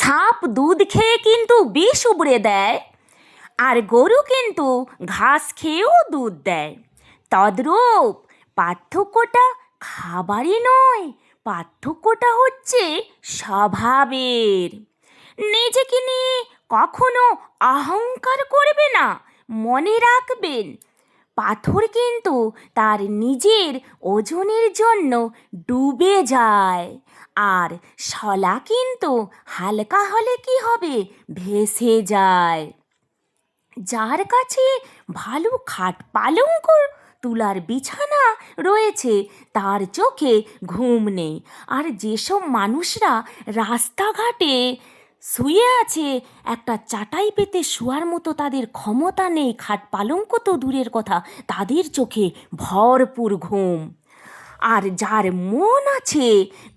সাপ দুধ খেয়ে কিন্তু বিষ উবড়ে দেয়, আর গরু কিন্তু ঘাস খেয়েও দুধ দেয়। তদ্রূপ পার্থক্যটা খাবারই নয়, পার্থক্যটা হচ্ছে স্বভাবের। নিজেকে নিয়ে কখনো অহংকার করবে না। মনে রাখবেন, পাথর কিন্তু তার নিজের ওজনের জন্য ডুবে যায়, আর শলা কিন্তু হালকা হলে কি হবে, ভেসে যায়। যার কাছে ভালো খাট পালঙ্ক তুলার বিছানা রয়েছে তার চোখে ঘুম নেই। আর যেসব মানুষরা রাস্তাঘাটে শুয়ে আছে, একটা চাটাই পেতে শোয়ার মতো তাদের ক্ষমতা নেই, খাট পালঙ্ক তো দূরের কথা, তাদের চোখে ভরপুর ঘুম। আর যার মন আছে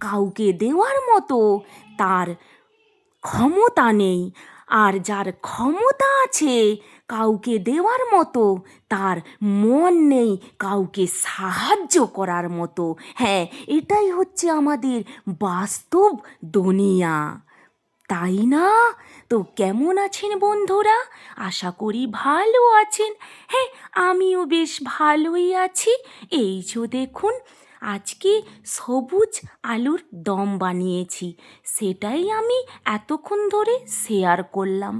কাউকে দেওয়ার মতো, তার ক্ষমতা নেই। আর যার ক্ষমতা আছে কাউকে দেওয়ার মতো, তার মন নেই কাউকে সাহায্য করার মতো। হ্যাঁ, এটাই হচ্ছে আমাদের বাস্তব দুনিয়া, তাই না? তো কেমন আছেন বন্ধুরা? আশা করি ভালো আছেন। হ্যাঁ, আমিও বেশ ভালোই আছি। এই যে দেখুন, আজকে সবুজ আলুর দম বানিয়েছি, সেটাই আমি এতক্ষণ ধরে শেয়ার করলাম।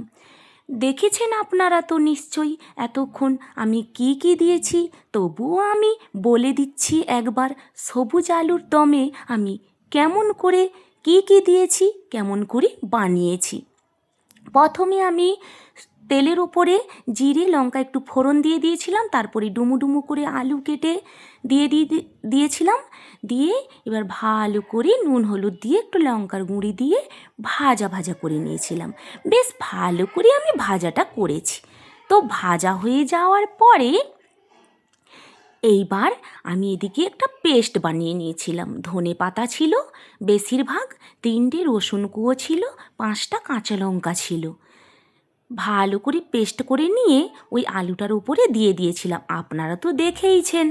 দেখেছেন আপনারা তো নিশ্চয়ই এতক্ষণ আমি কি কি দিয়েছি, তবুও আমি বলে দিচ্ছি একবার, সবুজ আলুর দমে আমি কেমন করে কি কি দিয়েছি, কেমন করে বানিয়েছি। প্রথমে আমি তেলের ওপরে জিরে লঙ্কা একটু ফোড়ন দিয়ে দিয়েছিলাম, তারপরে ডুমু ডুমু করে আলু কেটে দিয়েছিলাম। দিয়ে এবার ভালো করে নুন হলুদ দিয়ে একটু লঙ্কার গুঁড়ি দিয়ে ভাজা ভাজা করে নিয়েছিলাম। বেশ ভালো করে আমি ভাজাটা করেছি। তো ভাজা হয়ে যাওয়ার পরে এইবার আমি এদিকে একটা পেস্ট বানিয়ে নিয়েছিলাম। ধনে পাতা ছিল বেশিরভাগ, 3টে রসুন কুঁয়ো ছিল, 5টা কাঁচা লঙ্কা ছিল। ভালো করে পেস্ট করে নিয়ে ওই আলুটার উপরে দিয়ে দিয়েছিলাম। আপনারা তো দেখেইছেন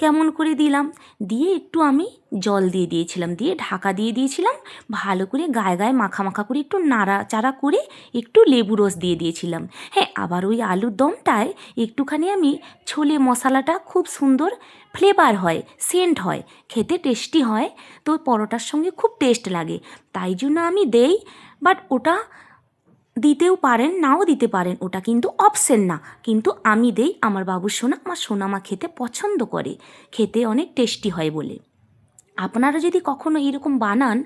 কেমন করে দিলাম। দিয়ে একটু আমি জল দিয়ে দিয়েছিলাম, দিয়ে ঢাকা দিয়ে দিয়েছিলাম। ভালো করে গায়ে গায়ে মাখা মাখা করে একটু নাড়াচাড়া করে একটু লেবু রস দিয়ে দিয়েছিলাম। হ্যাঁ, আবার ওই আলুর দমটায় একটুখানি আমি ছোলে মশলাটা, খুব সুন্দর ফ্লেভার হয়, সেন্ট হয়, খেতে টেস্টি হয়, তো পরোটার সঙ্গে খুব টেস্ট লাগে, তাই জন্য আমি দেই। বাট ওটা দিতেও পারেন, নাও দিতে পারেন, ওটা কিন্তু অপশন না, কিন্তু আমি দেই। আমার বাবু সোনা, আমার সোনামা খেতে পছন্দ করে, খেতে অনেক টেস্টি হয় বলে। আপনারা যদি কখনো এরকম বানান,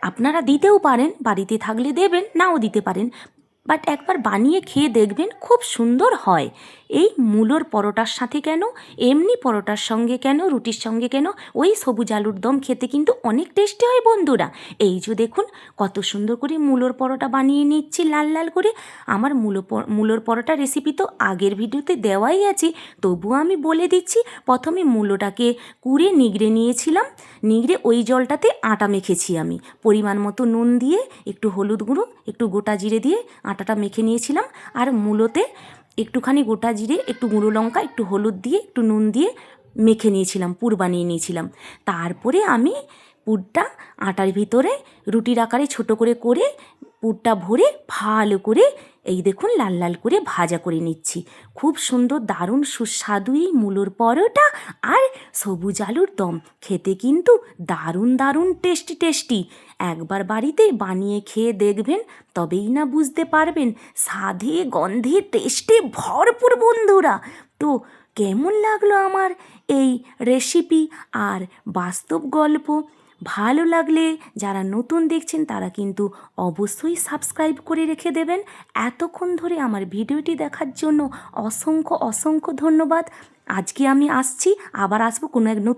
আপনারা দিতেও পারেন, বাড়িতে থাকলে দেবেন, নাও দিতে পারেন, বাট একবার বানিয়ে খেয়ে দেখবেন, খুব সুন্দর হয়। এই মূলোর পরোটার সাথে কেন, এমনি পরোটার সঙ্গে কেন, রুটির সঙ্গে কেন, ওই সবুজ আলুর দম খেতে কিন্তু অনেক টেস্টি হয় বন্ধুরা। এই যে দেখুন কত সুন্দর করে মূলোর পরোটা বানিয়ে নিচ্ছি লাল লাল করে। আমার মূলোর পরোটা রেসিপি তো আগের ভিডিওতে দেওয়াই আছে, তবুও আমি বলে দিচ্ছি। প্রথমে মূলোটাকে কুড়ে নিগড়ে নিয়েছিলাম, নিগড়ে ওই জলটাতে আটা মেখেছি আমি, পরিমাণ মতো নুন দিয়ে, একটু হলুদ গুঁড়ো, একটু গোটা জিরে দিয়ে আটাটা মেখে নিয়েছিলাম। আর মূলোতে একটুখানি গোটা জিরে, একটু গুঁড়ো লঙ্কা, একটু হলুদ দিয়ে, একটু নুন দিয়ে মেখে নিয়েছিলাম, পুর বানিয়ে নিয়েছিলাম। তারপরে আমি পুরটা আটার ভিতরে রুটির আকারে ছোট করে করে পুরটা ভরে ভালো করে এই দেখুন লাল লাল করে ভাজা করে নিচ্ছি। খুব সুন্দর দারুণ সুস্বাদু এই মূলোর পরোটা আর সবুজ আলুর দম, খেতে কিন্তু দারুণ দারুণ টেস্টি টেস্টি। একবার বাড়িতে বানিয়ে খেয়ে দেখবেন, তবেই না বুঝতে পারবেন, স্বাদে গন্ধে টেস্টে ভরপুর বন্ধুরা। তো কেমন লাগলো আমার এই রেসিপি আর বাস্তব গল্প? ভালো লাগলে যারা নতুন দেখছেন তারা কিন্তু অবশ্যই সাবস্ক্রাইব করে রেখে দেবেন। এতক্ষণ ধরে আমার ভিডিওটি দেখার জন্য অসংখ্য অসংখ্য ধন্যবাদ। আজকে আমি আসছি, আবার আসবো কোনো এক নতুন